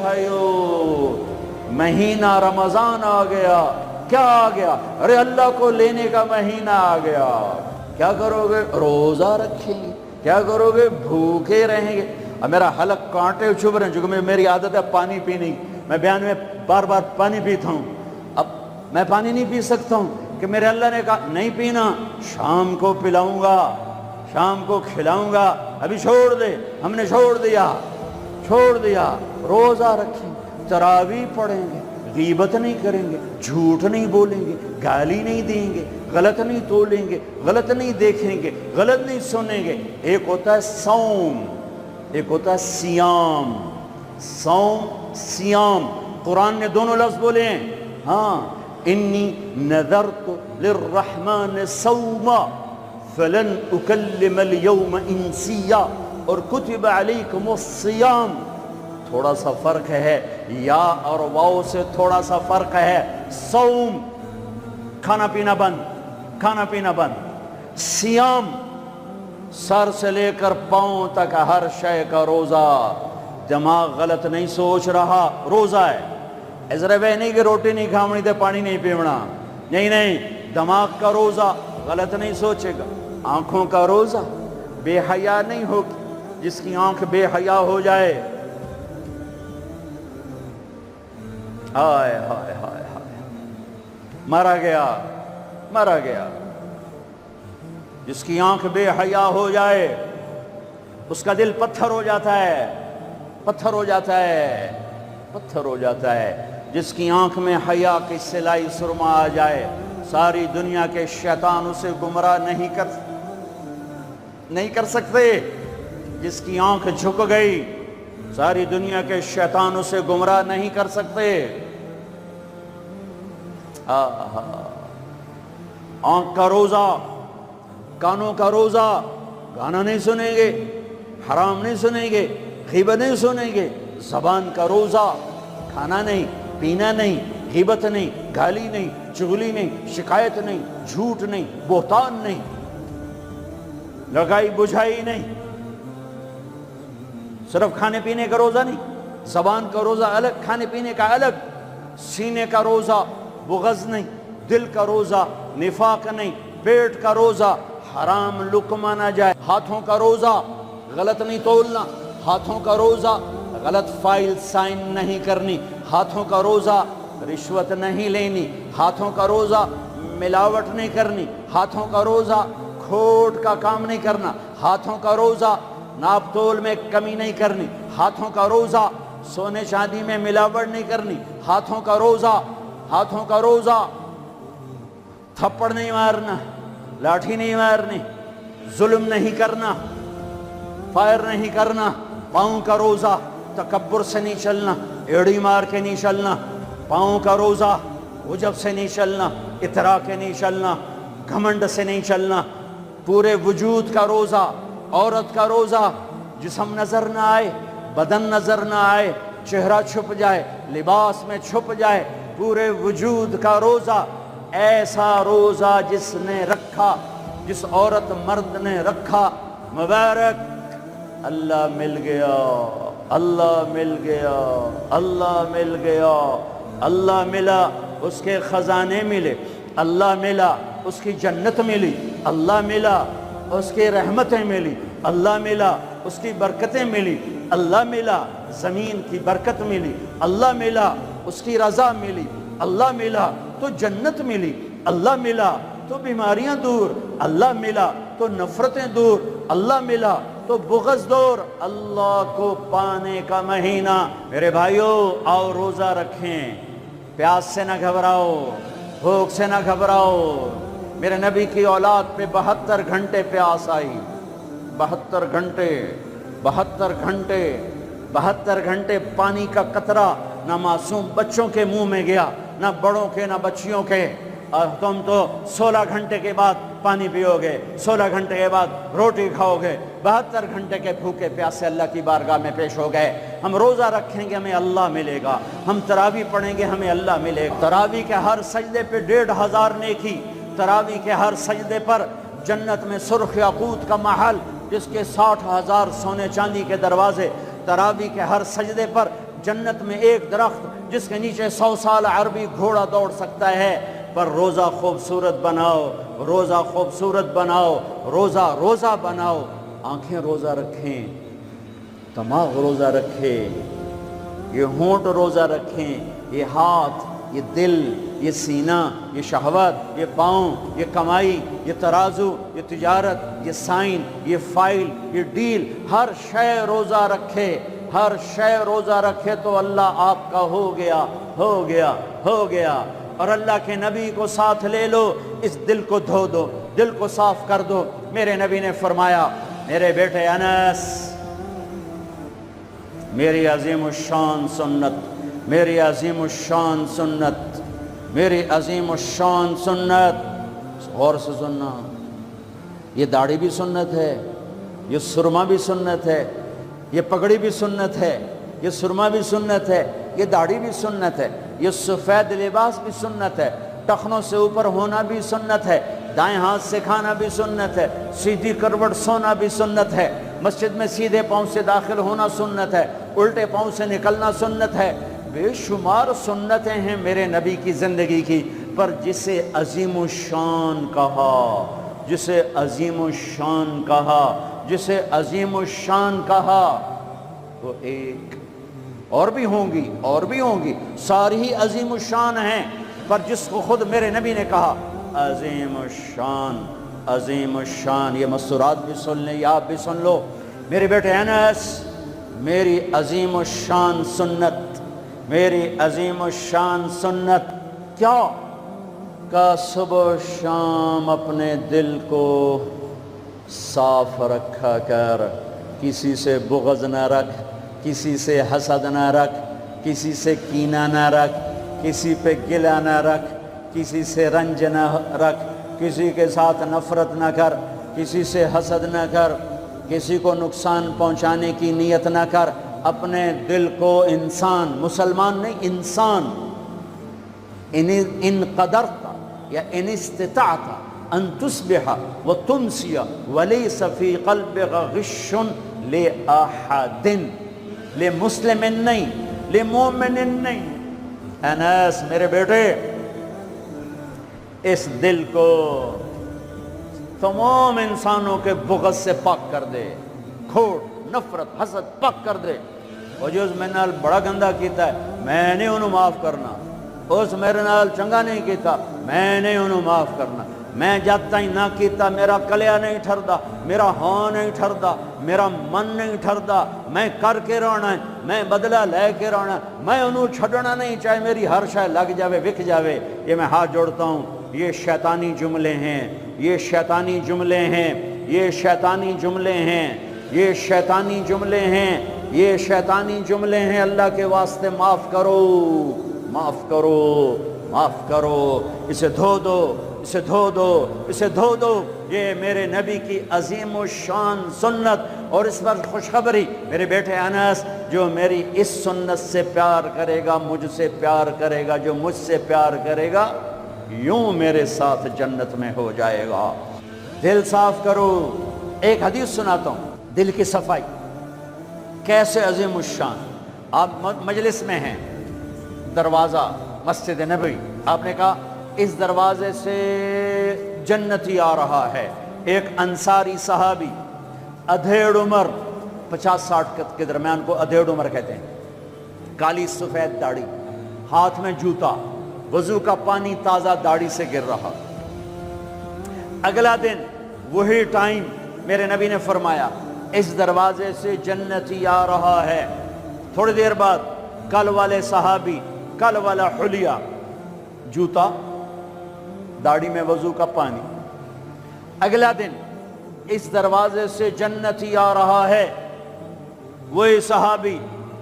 بھائیو مہینہ رمضان آ گیا. کیا آ گیا؟ ارے اللہ کو لینے کا مہینہ آ گیا. کیا کرو گے؟ روزہ رکھیں گے. کیا کرو گے؟ بھوکے رہیں گے. اب میرا حلق کانٹے چبھ رہے ہیں چونکہ میری عادت ہے پانی پینے کی. میں بیان میں بار بار پانی پیتا ہوں. اب میں پانی نہیں پی سکتا ہوں کہ میرے اللہ نے کہا نہیں پینا، شام کو پلاؤں گا، شام کو کھلاؤں گا. ابھی چھوڑ دے. ہم نے چھوڑ دیا. روزہ رکھیں، تراویح پڑھیں گے، غیبت نہیں کریں گے، جھوٹ نہیں بولیں گے، گالی نہیں دیں گے، غلط نہیں تولیں گے، غلط نہیں دیکھیں گے، غلط نہیں سنیں گے. ایک ہوتا ہے صوم، ایک ہوتا ہے سیام. صوم سیام قرآن نے دونوں لفظ بولے ہیں. ہاں، انی نذرت للرحمن صوما فلن اکلم اليوم انسیا، اور کتب علیکم الصیام. تھوڑا سا فرق ہے، یا اور واو سے تھوڑا سا فرق ہے. صوم کھانا پینا بند، کھانا پینا بند. سیام سر سے لے کر پاؤں تک ہر شے کا روزہ. دماغ غلط نہیں سوچ رہا، روزہ ہے. ازرے وہ نہیں کہ روٹی نہیں کھاونی تے پانی نہیں پیونا. نہیں، دماغ کا روزہ، غلط نہیں سوچے گا. آنکھوں کا روزہ، بے حیا نہیں ہوگی. جس کی آنکھ بے حیا ہو جائے، ہائے ہائے ہائے ہائے، مرا گیا. جس کی آنکھ بے حیا ہو جائے اس کا دل پتھر ہو جاتا ہے. جس کی آنکھ میں حیا کی سلائی سرما آ جائے، ساری دنیا کے شیطان اسے گمراہ نہیں کر سکتے. جس کی آنکھ جھک گئی، ساری دنیا کے شیطان اسے گمراہ نہیں کر سکتے. آنکھ کا روزہ، کانوں کا روزہ، گانا نہیں سنیں گے، حرام نہیں سنیں گے، غیبت نہیں سنیں گے. زبان کا روزہ، کھانا نہیں، پینا نہیں، غیبت نہیں، گالی نہیں، چغلی نہیں، شکایت نہیں، جھوٹ نہیں، بہتان نہیں، لگائی بجھائی نہیں. صرف کھانے پینے کا روزہ نہیں، زبان کا روزہ الگ، کھانے پینے کا الگ. سینے کا روزہ، بغض نہیں. دل کا روزہ، نفاق نہیں. پیٹ کا روزہ، حرام لقمہ نہ جائے. ہاتھوں کا روزہ، غلط نہیں تولنا. ہاتھوں کا روزہ، غلط فائل سائن نہیں کرنی. ہاتھوں کا روزہ، رشوت نہیں لینی. ہاتھوں کا روزہ، ملاوٹ نہیں کرنی. ہاتھوں کا روزہ، کھوٹ کا کام نہیں کرنا. ہاتھوں کا روزہ، ناپ تول میں کمی نہیں کرنی. ہاتھوں کا روزہ، سونے چاندی میں ملاوٹ نہیں کرنی. ہاتھوں کا روزہ، تھپڑ نہیں مارنا، لاٹھی نہیں مارنی، ظلم نہیں کرنا، فائر نہیں کرنا. پاؤں کا روزہ، تکبر سے نہیں چلنا، ایڑی مار کے نہیں چلنا. پاؤں کا روزہ، عجب سے نہیں چلنا، اطراء کے نہیں چلنا، گھمنڈ سے نہیں چلنا. پورے وجود کا روزہ. عورت کا روزہ، جسم نظر نہ آئے، بدن نظر نہ آئے، چہرہ چھپ جائے، لباس میں چھپ جائے. پورے وجود کا روزہ. ایسا روزہ جس نے رکھا، جس عورت مرد نے رکھا، مبارک. اللہ مل گیا، اللہ مل گیا، اللہ مل گیا. اللہ ملا، اس کے خزانے ملے. اللہ ملا، اس کی جنت ملی. اللہ ملا، اس کی رحمتیں ملی. اللہ ملا، اس کی برکتیں ملی. اللہ ملا، زمین کی برکت ملی. اللہ ملا، اس کی رضا ملی. اللہ ملا تو جنت ملی. اللہ ملا تو بیماریاں دور. اللہ ملا تو نفرتیں دور. اللہ ملا تو بغض دور. اللہ کو پانے کا مہینہ. میرے بھائیو، آؤ روزہ رکھیں. پیاس سے نہ گھبراؤ، بھوک سے نہ گھبراؤ. میرے نبی کی اولاد پہ 72 گھنٹے پیاس آئی. 72 گھنٹے پانی کا قطرہ نہ معصوم بچوں کے منہ میں گیا، نہ بڑوں کے، نہ بچیوں کے. اور تم تو 16 گھنٹے کے بعد پانی پیو گے، 16 گھنٹے کے بعد روٹی کھاؤ گے. 72 گھنٹے کے بھوکے پیاسے اللہ کی بارگاہ میں پیش ہو گئے. ہم روزہ رکھیں گے، ہمیں اللہ ملے گا. ہم تراویح پڑھیں گے، ہمیں اللہ ملے گا. تراویح کے ہر سجدے پہ 1500 نیکی. تراویح کے ہر سجدے پر جنت میں سرخ یاقوت کا محل، جس کے 60,000 سونے چاندی کے دروازے. تراویح کے ہر سجدے پر جنت میں ایک درخت جس کے نیچے 100 سال عربی گھوڑا دوڑ سکتا ہے، پر روزہ خوبصورت بناؤ، روزہ خوبصورت بناؤ، روزہ بناؤ، آنکھیں روزہ رکھیں، دماغ روزہ رکھے، یہ ہونٹ روزہ رکھیں، یہ ہاتھ، یہ دل، یہ سینہ، یہ شہوت، یہ پاؤں، یہ کمائی، یہ ترازو، یہ تجارت، یہ سائن، یہ فائل، یہ ڈیل، ہر شے روزہ رکھے، ہر شے روزہ رکھے تو اللہ آپ کا ہو گیا، ہو گیا، ہو گیا۔ اور اللہ کے نبی کو ساتھ لے لو، اس دل کو دھو دو، دل کو صاف کر دو۔ میرے نبی نے فرمایا، میرے بیٹے انس، میری عظیم الشان سنت، میری عظیم الشان سنت، میری عظیم الشان سنت، غور سے سننا، یہ داڑھی بھی سنت ہے، یہ سرما بھی سنت ہے، یہ پگڑی بھی سنت ہے، یہ سرما بھی سنت ہے، یہ داڑھی بھی سنت ہے، یہ سفید لباس بھی سنت ہے، ٹخنوں سے اوپر ہونا بھی سنت ہے، دائیں ہاتھ سے کھانا بھی سنت ہے، سیدھی کروٹ سونا بھی سنت ہے، مسجد میں سیدھے پاؤں سے داخل ہونا سنت ہے، الٹے پاؤں سے نکلنا سنت ہے۔ بے شمار سنتیں ہیں میرے نبی کی زندگی کی، پر جسے عظیم الشان کہا، جسے عظیم الشان کہا، جسے عظیم الشان کہا، وہ ایک اور بھی ہوں گی، اور بھی ہوں گی، ساری ہی عظیم الشان ہیں، پر جس کو خود میرے نبی نے کہا عظیم الشان، عظیم الشان، یہ مستورات بھی سن لیں، یہ آپ بھی سن لو۔ میرے بیٹے انس، میری عظیم الشان سنت، میری عظیم الشان سنت کیا؟ کہ صبح و شام اپنے دل کو صاف رکھا کر، کسی سے بغض نہ رکھ، کسی سے حسد نہ رکھ، کسی سے کینہ نہ رکھ، کسی پہ گلہ نہ رکھ، کسی سے رنج نہ رکھ، کسی کے ساتھ نفرت نہ کر، کسی سے حسد نہ کر، کسی کو نقصان پہنچانے کی نیت نہ کر، اپنے دل کو انسان، مسلمان نہیں انسان، ان قدرت یا ان استطاعت ان تصبح وتمسی ولیس فی قلبک غش لأحد، لمسلم نہیں، لمومن نہیں۔ انس میرے بیٹے، اس دل کو تمام انسانوں کے بغض سے پاک کر دے، کھوٹ، نفرت، حسد پاک کر دے۔ وہ جو اس میرے نال بڑا گندہ کیتا ہے، میں نے انہوں معاف کرنا، اس میرے نال چنگا نہیں کیتا، میں نے انہوں معاف کرنا، میں جب تک نہ کیتا میرا کلیا نہیں ٹھردا، میرا ہاں نہیں ٹھردا، میرا من نہیں ٹھردا، میں کر کے رہنا ہے، میں بدلہ لے کے رہنا ہے، میں انہوں چھڑنا نہیں، چاہے میری ہر شے لگ جاوے، وک جاوے۔ یہ میں ہاتھ جوڑتا ہوں، یہ شیطانی جملے ہیں، یہ شیطانی جملے ہیں، یہ شیطانی جملے ہیں، یہ شیطانی جملے ہیں، یہ شیطانی جملے ہیں۔ اللہ کے واسطے معاف کرو، معاف کرو، معاف کرو، اسے دھو دو، اسے دھو دو، اسے دھو دو۔ یہ میرے نبی کی عظیم الشان سنت، اور اس پر خوشخبری، میرے بیٹے انس، جو میری اس سنت سے پیار کرے گا مجھ سے پیار کرے گا، جو مجھ سے پیار کرے گا یوں میرے ساتھ جنت میں ہو جائے گا۔ دل صاف کرو۔ ایک حدیث سناتا ہوں، دل کی صفائی کیسے عظیم الشان۔ آپ مجلس میں ہیں، دروازہ مسجد نبوی، آپ نے کہا اس دروازے سے جنتی آ رہا ہے۔ ایک انصاری صحابی، ادھیڑ عمر، 50-60 کے درمیان کو ادھیڑ عمر کہتے ہیں، کالی سفید داڑھی، ہاتھ میں جوتا، وضو کا پانی تازہ داڑھی سے گر رہا۔ اگلا دن وہی ٹائم میرے نبی نے فرمایا اس دروازے سے جنتی آ رہا ہے۔ تھوڑی دیر بعد کل والے صحابی، کل والا حلیہ، جوتا، داڑھی میں وضو کا پانی۔ اگلا دن اس دروازے سے جنتی آ رہا ہے، وہی صحابی،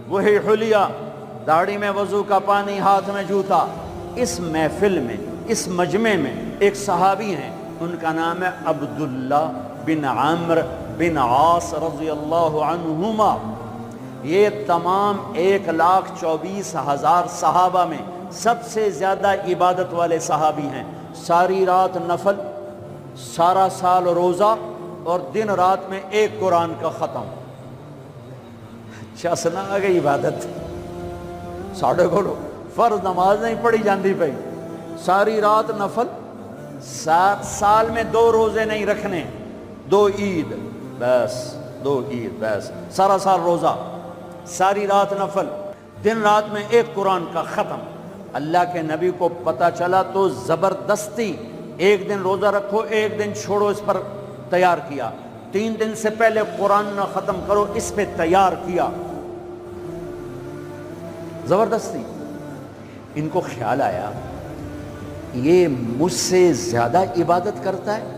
وہی حلیہ، داڑھی میں وضو کا پانی، ہاتھ میں جوتا۔ اس محفل میں، اس مجمع میں ایک صحابی ہیں، ان کا نام ہے عبداللہ بن عمرو بن عاص رضی اللہ عنہما۔ یہ تمام 1,24,000 صحابہ میں سب سے زیادہ عبادت والے صحابی ہیں۔ ساری رات نفل، سارا سال روزہ، اور دن رات میں ایک قرآن کا ختم۔ اچھا سنا آ گئی عبادت، ساڑھے کو فرض نماز نہیں پڑھی جاندی پئی، ساری رات نفل، سال میں 2 روزے نہیں رکھنے، 2 عید بس، 2 عید بس، سارا سال روزہ، ساری رات نفل، دن رات میں 1 قرآن کا ختم۔ اللہ کے نبی کو پتہ چلا تو زبردستی 1 دن روزہ رکھو 1 دن چھوڑو اس پر تیار کیا، 3 دن سے پہلے قرآن نہ ختم کرو اس پہ تیار کیا، زبردستی۔ ان کو خیال آیا یہ مجھ سے زیادہ عبادت کرتا ہے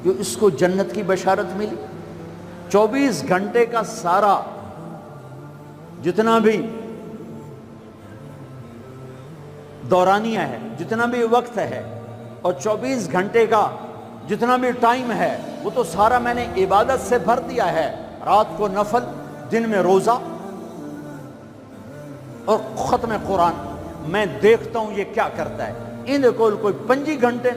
کہ اس کو جنت کی بشارت ملی۔ 24 گھنٹے کا سارا جتنا بھی دورانیہ ہے، جتنا بھی وقت ہے، اور 24 گھنٹے کا جتنا بھی ٹائم ہے وہ تو سارا میں نے عبادت سے بھر دیا ہے، رات کو نفل، دن میں روزہ اور ختم قرآن۔ میں دیکھتا ہوں یہ کیا کرتا ہے۔ ان کو کوئی 25 گھنٹے،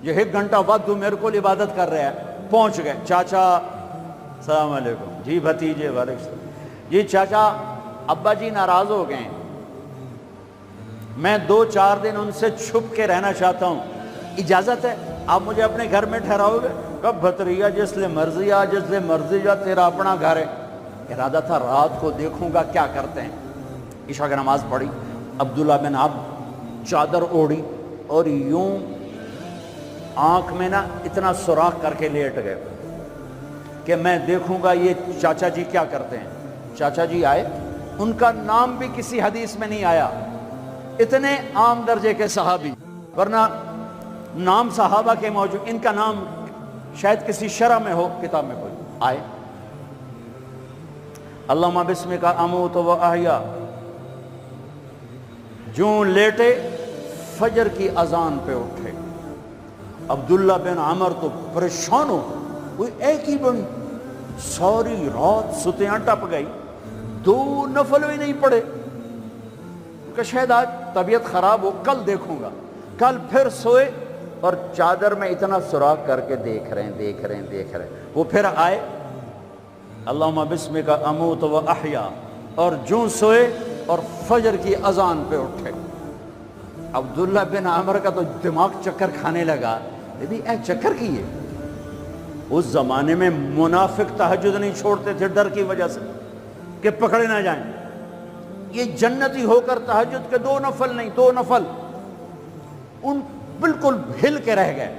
یہ 1 گھنٹہ وقت میرے کو عبادت کر رہا ہے۔ پہنچ گئے، چاچا السلام علیکم، جی بھتیجے وعلیکم السلام، جی چاچا ابا جی ناراض ہو گئے ہیں، میں 2-4 دن ان سے چھپ کے رہنا چاہتا ہوں، اجازت ہے؟ آپ مجھے اپنے گھر میں ٹھہراؤ گے؟ کب بھتریا جس لئے مرضی آ، جس لئے مرضی جا، تیرا اپنا گھر ہے۔ ارادہ تھا رات کو دیکھوں گا کیا کرتے ہیں۔ عشاء کی نماز پڑھی، عبداللہ بن عبد چادر اوڑھی اور یوں آنکھ میں نا اتنا سوراخ کر کے لیٹ گئے کہ میں دیکھوں گا یہ چاچا جی کیا کرتے ہیں۔ چاچا جی آئے، ان کا نام بھی کسی حدیث میں نہیں آیا، اتنے عام درجے کے صحابی، ورنہ نام صحابہ کے موجود، ان کا نام شاید کسی شرح میں ہو، کتاب میں کوئی۔ آئے، اللہم بسمک اموت و احیا، جوں لیٹے فجر کی اذان پہ اٹھے۔ عبداللہ بن عمر تو پریشان ہو، وہ ایک ہی بن ساری رات ستیاں ٹپ گئی، 2 نفل بھی نہیں پڑے کہ شاید آج طبیعت خراب ہو، کل دیکھوں گا۔ کل پھر سوئے اور چادر میں اتنا سوراخ کر کے دیکھ رہے ہیں۔ وہ پھر آئے، اللہم بسمک اموت و احیا، اور جوں سوئے اور فجر کی اذان پہ اٹھے۔ عبداللہ بن عمر کا تو دماغ چکر کھانے لگا، اے چکر کیے۔ اس زمانے میں منافق تہجد نہیں چھوڑتے تھے ڈر کی وجہ سے کہ پکڑے نہ جائیں۔ یہ جنتی ہو کر تہجد کے 2 نفل نہیں، 2 نفل، ان بالکل ہل کے رہ گئے۔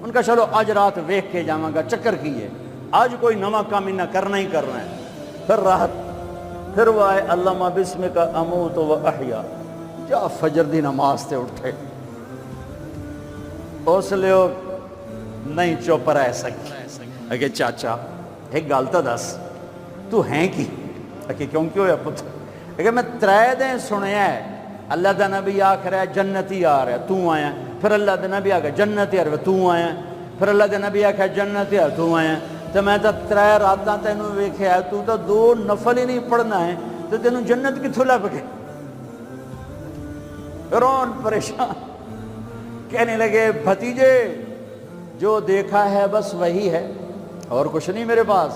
ان کا چلو آج رات ویکھ کے جاواں گا، چکر کیے، آج کوئی نواں کام نہ کرنا ہی کرنا ہے۔ پھر راحت، پھر وہ آئے، اللہم بسمک اموت و احیا، جا فجر دی نماز تے اٹھے۔ اس لیے نہیں چپ رہ سکتے کہ چاچا ایک گل تو دس، تو ہیں کی؟ کہ کیوں ہویا پتر؟ کہ میں 3 دن سنیا ہے اللہ دا نبی آکھ رہا ہے جنتی آ رہا ہے، تو آیا، پھر اللہ دا نبی آکھ رہا ہے جنتی آ رہا ہے، تو آیا، پھر اللہ دا نبی آکھ رہا ہے جنتی آ رہا ہے، تو آیا۔ تو میں تو 3 راتاں تینوں ویکھیا ہے، تو 2 نفل ہی نہیں پڑھنا ہے، تو تینوں جنت کتھوں لب گئے؟ رون پریشان، کہنے لگے بھتیجے جو دیکھا ہے بس وہی ہے، اور کچھ نہیں میرے پاس۔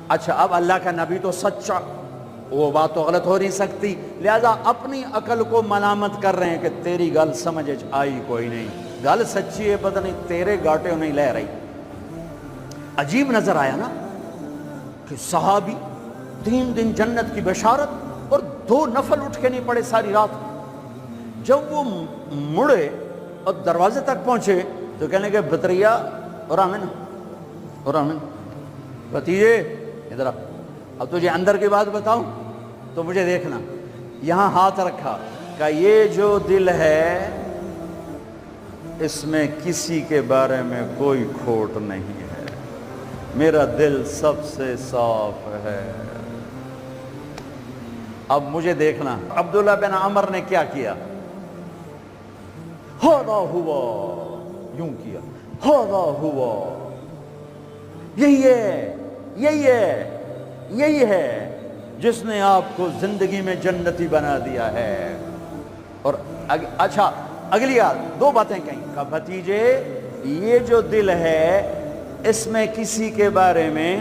اچھا اب اللہ کا نبی تو سچا، وہ بات تو غلط ہو نہیں سکتی، لہذا اپنی عقل کو ملامت کر رہے ہیں کہ تیری گل سمجھ آئی کوئی نہیں، گل سچی ہے، پتہ نہیں تیرے گاٹے نہیں لے رہی۔ عجیب نظر آیا نا کہ صحابی 3 دن جنت کی بشارت اور 2 نفل اٹھ کے نہیں پڑے ساری رات۔ جب وہ مڑے اور دروازے تک پہنچے تو کہنے لگے بطریا اور آمن بھتیجے ادھر آ، اب تجھے اندر کی بات بتاؤں تو مجھے دیکھنا۔ یہاں ہاتھ رکھا کہ یہ جو دل ہے اس میں کسی کے بارے میں کوئی کھوٹ نہیں ہے، میرا دل سب سے صاف ہے، اب مجھے دیکھنا۔ عبداللہ بن عمر نے کیا کیا؟ ہاذا ہوا، یوں کیا، ہاذا ہوا، یہی ہے جس نے آپ کو زندگی میں جنتی بنا دیا ہے۔ اور اچھا اگلی بات 2 باتیں کہیں کہ بھتیجے یہ جو دل ہے اس میں کسی کے بارے میں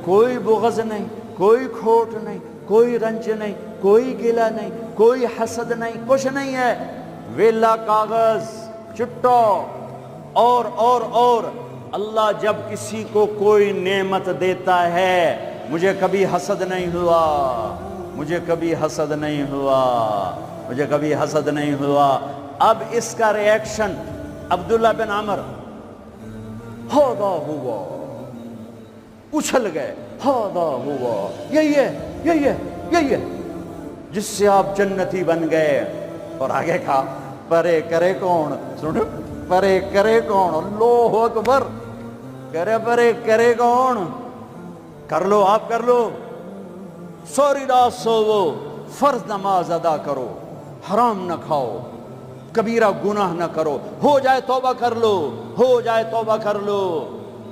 کوئی بغض نہیں، کوئی کھوٹ نہیں، کوئی رنج نہیں، کوئی گلہ نہیں، کوئی حسد نہیں، کچھ نہیں ہے، ویلا کاغذ چٹو اور اللہ جب کسی کو کوئی نعمت دیتا ہے، مجھے کبھی حسد نہیں ہوا، مجھے کبھی حسد نہیں ہوا، مجھے کبھی حسد نہیں ہوا۔ اب اس کا ریاکشن عبداللہ بن عمر، ہاذا ہوا، اچھل گئے، ہاذا ہوا، یہی ہے جس سے آپ جنتی بن گئے۔ اور آگے کہا پرے کرے کون، سنو، پرے کرے کون، اللہ اکبر، پرے کرے کون، کر لو آپ، کر لو، سوری رات سوو، فرض نماز ادا کرو، حرام نہ کھاؤ، کبیرہ گناہ نہ کرو، ہو جائے توبہ کر لو، ہو جائے توبہ کر لو۔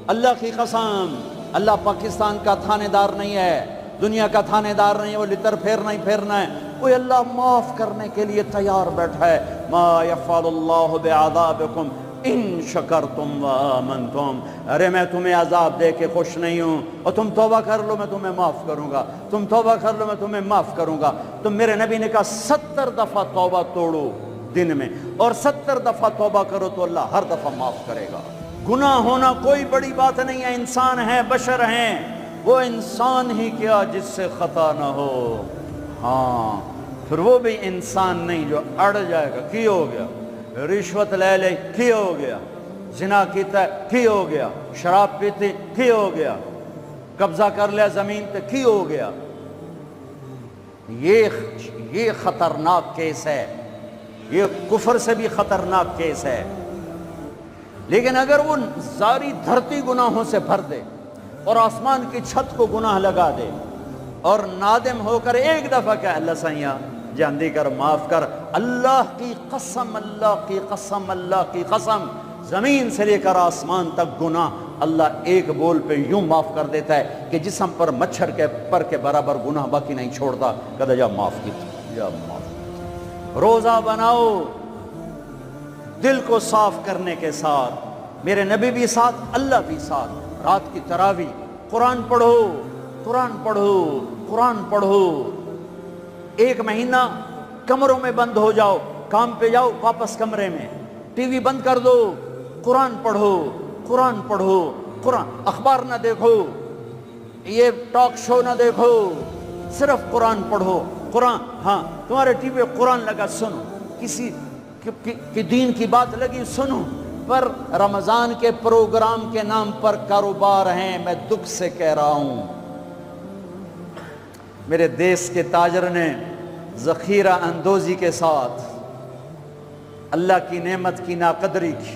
اللہ کی قسم، اللہ پاکستان کا تھانے دار نہیں ہے، دنیا کا تھانے دار نہیں ہے، وہ لتر پھیرنا ہی پھیرنا ہے، وہ اللہ معاف کرنے کے لیے تیار بیٹھا ہے۔ ما یفعل اللہ بعذابکم ان شکرتم وآمنتم، ارے میں تمہیں عذاب دے کے خوش نہیں ہوں، اور تم توبہ کر لو میں تمہیں معاف کروں گا، تم توبہ کر لو میں تمہیں معاف کروں گا۔ تو میرے نبی نے کہا 70 دفعہ توبہ توڑو دن میں، اور 70 دفعہ توبہ کرو تو اللہ ہر دفعہ معاف کرے گا۔ گناہ ہونا کوئی بڑی بات نہیں ہے، انسان ہیں، بشر ہیں، وہ انسان ہی کیا جس سے خطا نہ ہو، ہاں پھر وہ بھی انسان نہیں جو اڑ جائے گا، کی ہو گیا، رشوت لے لے کی ہو گیا، زنا کیتا ہے کی ہو گیا، شراب پیتے کی ہو گیا، قبضہ کر لیا زمین پہ کی ہو گیا۔ یہ خطرناک کیس ہے، یہ کفر سے بھی خطرناک کیس ہے۔ لیکن اگر وہ ساری دھرتی گناہوں سے بھر دے اور آسمان کی چھت کو گناہ لگا دے اور نادم ہو کر ایک دفعہ کہ اللہ سائیاں جاندی کر، معاف کر، اللہ کی قسم، اللہ کی قسم، اللہ کی قسم، زمین سے لے کر آسمان تک گناہ اللہ ایک بول پہ یوں معاف کر دیتا ہے کہ جسم پر مچھر کے پر کے برابر گناہ باقی نہیں چھوڑتا۔ کہتا جا معاف کی، جا معاف۔ روزہ بناؤ دل کو صاف کرنے کے ساتھ، میرے نبی بھی ساتھ، اللہ بھی ساتھ، رات کی تراویح، قرآن پڑھو، قرآن پڑھو، قرآن پڑھو، ایک مہینہ کمروں میں بند ہو جاؤ، کام پہ جاؤ واپس کمرے میں، ٹی وی بند کر دو، قرآن پڑھو، قرآن پڑھو، قرآن، اخبار نہ دیکھو، یہ ٹاک شو نہ دیکھو، صرف قرآن پڑھو، قرآن، ہاں تمہارے ٹی وی پہ قرآن لگا سنو، کسی کی دین کی بات لگی سنو، پر رمضان کے پروگرام کے نام پر کاروبار ہیں، میں دکھ سے کہہ رہا ہوں۔ میرے دیس کے تاجر نے ذخیرہ اندوزی کے ساتھ اللہ کی نعمت کی ناقدری کی،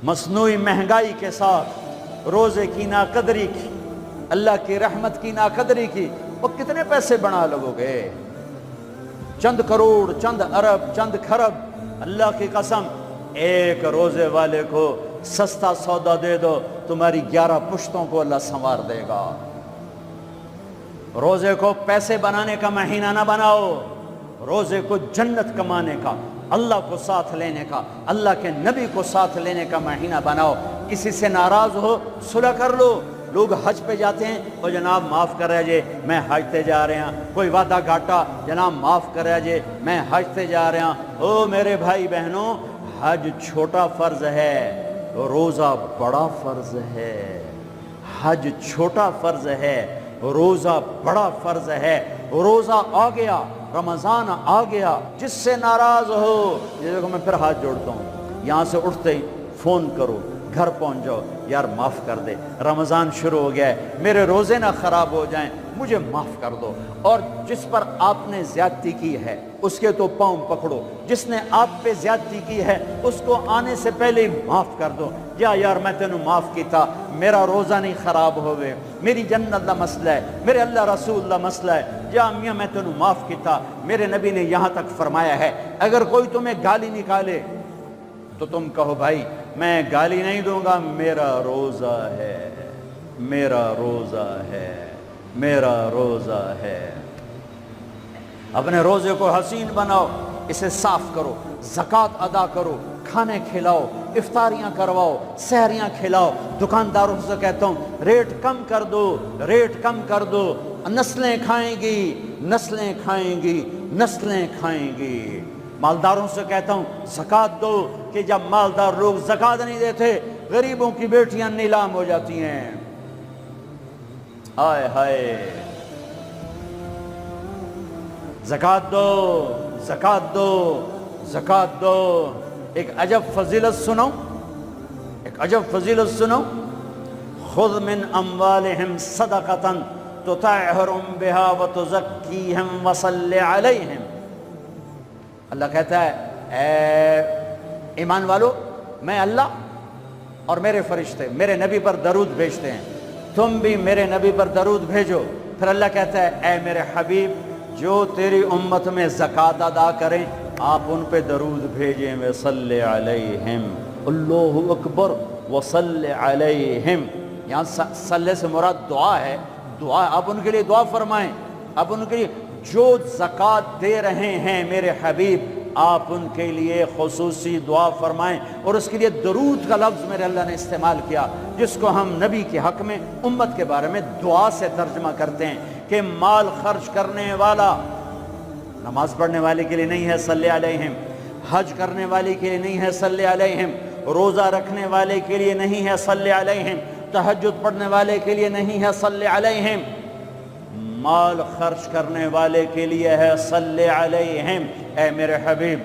مصنوعی مہنگائی کے ساتھ روزے کی ناقدری کی، اللہ کی رحمت کی ناقدری کی، وہ کتنے پیسے بنا لگو گے؟ چند کروڑ، چند ارب، چند کھرب۔ اللہ کی قسم ایک روزے والے کو سستا سودا دے دو، تمہاری 11 پشتوں کو اللہ سنوار دے گا۔ روزے کو پیسے بنانے کا مہینہ نہ بناؤ، روزے کو جنت کمانے کا، اللہ کو ساتھ لینے کا، اللہ کے نبی کو ساتھ لینے کا مہینہ بناؤ۔ کسی سے ناراض ہو صلح کر لو۔ لوگ حج پہ جاتے ہیں، اور جناب معاف کر رہے جے میں حج تے جا رہے ہیں، کوئی وعدہ گھاٹا، جناب معاف کر رہے جے میں حج تے جا رہے ہیں۔ او میرے بھائی بہنوں، حج چھوٹا فرض ہے، روزہ بڑا فرض ہے۔ حج چھوٹا فرض ہے، روزہ بڑا فرض ہے۔ روزہ آ گیا، رمضان آ گیا، جس سے ناراض ہو، یہ دیکھو میں پھر ہاتھ جوڑتا ہوں، یہاں سے اٹھتے ہی فون کرو، گھر پہنچ جاؤ، یار معاف کر دے، رمضان شروع ہو گیا ہے، میرے روزے نہ خراب ہو جائیں، مجھے معاف کر دو۔ اور جس پر آپ نے زیادتی کی ہے اس کے تو پاؤں پکڑو، جس نے آپ پہ زیادتی کی ہے اس کو آنے سے پہلے ہی معاف کر دو۔ جا یار میں تینوں معاف کیتا، میرا روزہ نہیں خراب ہوئے، میری جنت دا مسئلہ ہے، میرے اللہ رسول دا مسئلہ ہے، جا میاں میں تینوں معاف کیتا۔ میرے نبی نے یہاں تک فرمایا ہے اگر کوئی تمہیں گالی نکالے تو تم کہو بھائی میں گالی نہیں دوں گا، میرا روزہ ہے، میرا روزہ ہے، میرا روزہ ہے۔ اپنے روزے کو حسین بناؤ، اسے صاف کرو، زکوٰۃ ادا کرو، کھانے کھلاؤ، افطاریاں کرواؤ، سحریاں کھلاؤ۔ دکانداروں سے کہتا ہوں ریٹ کم کر دو، ریٹ کم کر دو۔ نسلیں کھائیں گی، نسلیں کھائیں گی، نسلیں کھائیں گی۔ مالداروں سے کہتا ہوں زکوٰۃ دو، کہ جب مالدار لوگ زکوٰۃ نہیں دیتے غریبوں کی بیٹیاں نیلام ہو جاتی ہیں۔ ہائے ہائے، زکوٰۃ دو، زکوٰۃ دو، زکوٰۃ دو۔ ایک عجب فضیلت سنو، ایک عجب فضیلت سنو، خذ من اموالہم صدقۃ تطہرہم بہا وتزکیہم وصل علیہم۔ اللہ کہتا ہے اے ایمان والو، میں اللہ اور میرے فرشتے میرے نبی پر درود بھیجتے ہیں، تم بھی میرے نبی پر درود بھیجو۔ پھر اللہ کہتا ہے اے میرے حبیب، جو تیری امت میں زکوٰۃ ادا کریں آپ ان پہ درود بھیجیں، وصلی علیہم، اللہ اکبر، وصلی علیہم۔ یہاں صلی سے مراد دعا ہے، دعا، آپ ان کے لیے دعا فرمائیں، آپ ان کے لیے جو زکوٰۃ دے رہے ہیں میرے حبیب آپ ان کے لیے خصوصی دعا فرمائیں۔ اور اس کے لیے درود کا لفظ میرے اللہ نے استعمال کیا، جس کو ہم نبی کے حق میں امت کے بارے میں دعا سے ترجمہ کرتے ہیں، کہ مال خرچ کرنے والا نماز پڑھنے والے کے لیے نہیں ہے صلی علیہم، حج کرنے والے کے لیے نہیں ہے صلی علیہم، روزہ رکھنے والے کے لیے نہیں ہے صلی علیہم، تہجد پڑھنے والے کے لیے نہیں ہے صلی علیہم، مال خرچ کرنے والے کے لیے ہے صلی علیہم۔ اے میرے حبیب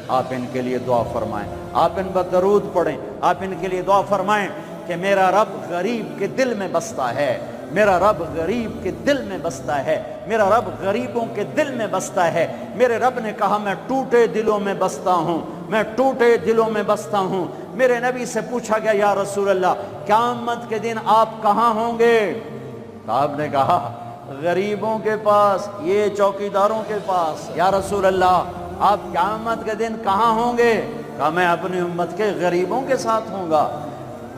آپ ان کے لیے دعا فرمائیں، آپ ان پر درود پڑھیں، آپ ان کے لیے دعا فرمائیں کہ میرا رب غریب کے دل میں بستا ہے، میرا رب غریب کے دل میں بستا ہے، میرا رب غریبوں کے دل میں بستا ہے۔ میرے رب نے کہا میں ٹوٹے دلوں میں بستا ہوں، میں ٹوٹے دلوں میں بستا ہوں۔ میرے نبی سے پوچھا گیا یا رسول اللہ قیامت کے دن آپ کہاں ہوں گے؟ تو آپ نے کہا غریبوں کے پاس، یہ چوکیداروں کے پاس۔ یا رسول اللہ آپ قیامت کے دن کہاں ہوں گے؟ کہا میں اپنی امت کے غریبوں کے ساتھ ہوں گا۔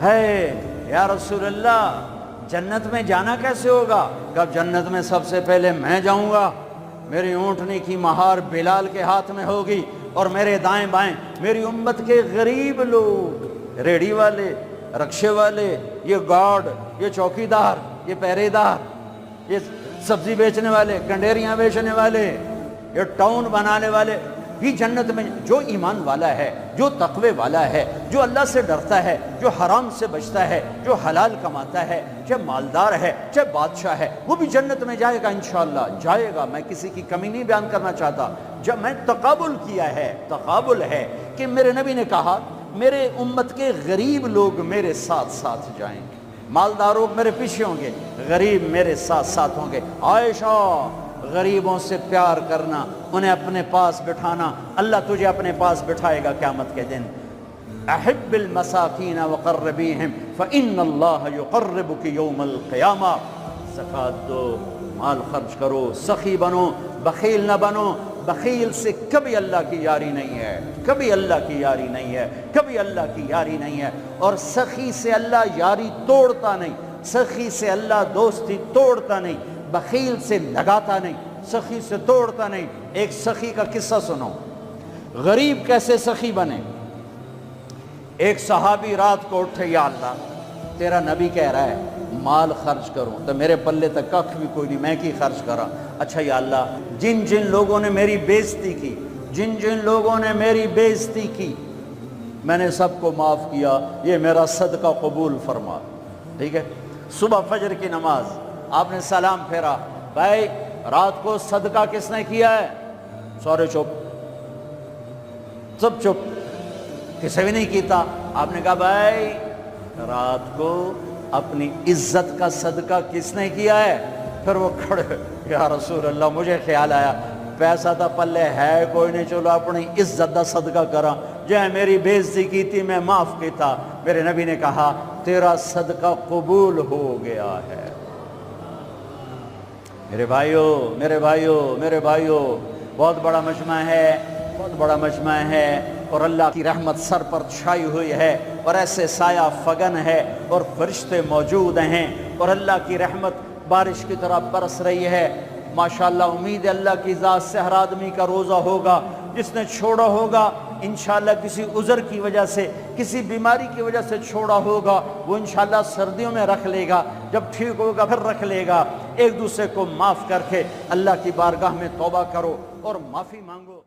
ہے یا رسول اللہ جنت میں جانا کیسے ہوگا؟ کہا جنت میں سب سے پہلے میں جاؤں گا، میری اونٹنی کی مہار بلال کے ہاتھ میں ہوگی، اور میرے دائیں بائیں میری امت کے غریب لوگ، ریڑھی والے، رکشے والے، یہ گارڈ، یہ چوکیدار، یہ پہرے دار، یہ سبزی بیچنے والے، کنڈیریاں بیچنے والے، یہ ٹاؤن بنانے والے، بھی جنت میں جو ایمان والا ہے، جو تقوی والا ہے، جو اللہ سے ڈرتا ہے، جو حرام سے بچتا ہے، جو حلال کماتا ہے، چاہے مالدار ہے چاہے بادشاہ ہے، وہ بھی جنت میں جائے گا انشاءاللہ، جائے گا۔ میں کسی کی کمی نہیں بیان کرنا چاہتا، جب میں تقابل کیا ہے، تقابل ہے کہ میرے نبی نے کہا میرے امت کے غریب لوگ میرے ساتھ ساتھ جائیں گے، مالدار لوگ میرے پیچھے ہوں گے، غریب میرے ساتھ ساتھ ہوں گے۔ عائشہ غریبوں سے پیار کرنا، انہیں اپنے پاس بٹھانا، اللہ تجھے اپنے پاس بٹھائے گا قیامت کے دن۔ احب المساکین وقربیہم فإن اللہ یقربک یوم القیامہ۔ زکوٰۃ دو، مال خرچ کرو، سخی بنو، بخیل نہ بنو۔ بخیل سے کبھی اللہ کی یاری نہیں ہے، کبھی اللہ کی یاری نہیں ہے، کبھی اللہ کی یاری نہیں ہے۔ اور سخی سے اللہ یاری توڑتا نہیں، سخی سے اللہ دوستی توڑتا نہیں، بخیل سے لگاتا نہیں، سخی سے توڑتا نہیں۔ ایک سخی کا قصہ سنو، غریب کیسے سخی بنے۔ ایک صحابی رات کو اٹھے، یا اللہ تیرا نبی کہہ رہا ہے مال خرچ کروں تو میرے پلے تک کخ بھی کوئی نہیں، میں کی خرچ کرا۔ اچھا یا اللہ جن جن لوگوں نے میری بےزتی کی، جن جن لوگوں نے میری بےزتی کی، میں نے سب کو معاف کیا، یہ میرا صدقہ قبول فرما۔ ٹھیک ہے، صبح فجر کی نماز آپ نے سلام پھیرا، بھائی رات کو صدقہ کس نے کیا ہے؟ سورے چپ، سب چپ، کسی بھی نہیں کیتا۔ آپ نے کہا بھائی رات کو اپنی عزت کا صدقہ کس نے کیا ہے؟ پھر وہ کھڑے، یا رسول اللہ مجھے خیال آیا پیسہ تھا پلے ہے کوئی نہیں، چلو اپنی عزت دا صدقہ کرا، جو میری بےزتی کی تھی میں معاف کیتا۔ میرے نبی نے کہا تیرا صدقہ قبول ہو گیا ہے۔ میرے بھائیو، میرے بھائیو، میرے بھائیو، بہت بڑا مجمع ہے، بہت بڑا مجمع ہے، اور اللہ کی رحمت سر پر چھائی ہوئی ہے، اور ایسے سایہ فگن ہے، اور فرشتے موجود ہیں، اور اللہ کی رحمت بارش کی طرح برس رہی ہے۔ ماشاءاللہ امید ہے اللہ کی ذات سے ہر آدمی کا روزہ ہوگا، جس نے چھوڑا ہوگا انشاءاللہ کسی عذر کی وجہ سے کسی بیماری کی وجہ سے چھوڑا ہوگا وہ انشاءاللہ سردیوں میں رکھ لے گا، جب ٹھیک ہوگا پھر رکھ لے گا۔ ایک دوسرے کو معاف کر کے اللہ کی بارگاہ میں توبہ کرو اور معافی مانگو۔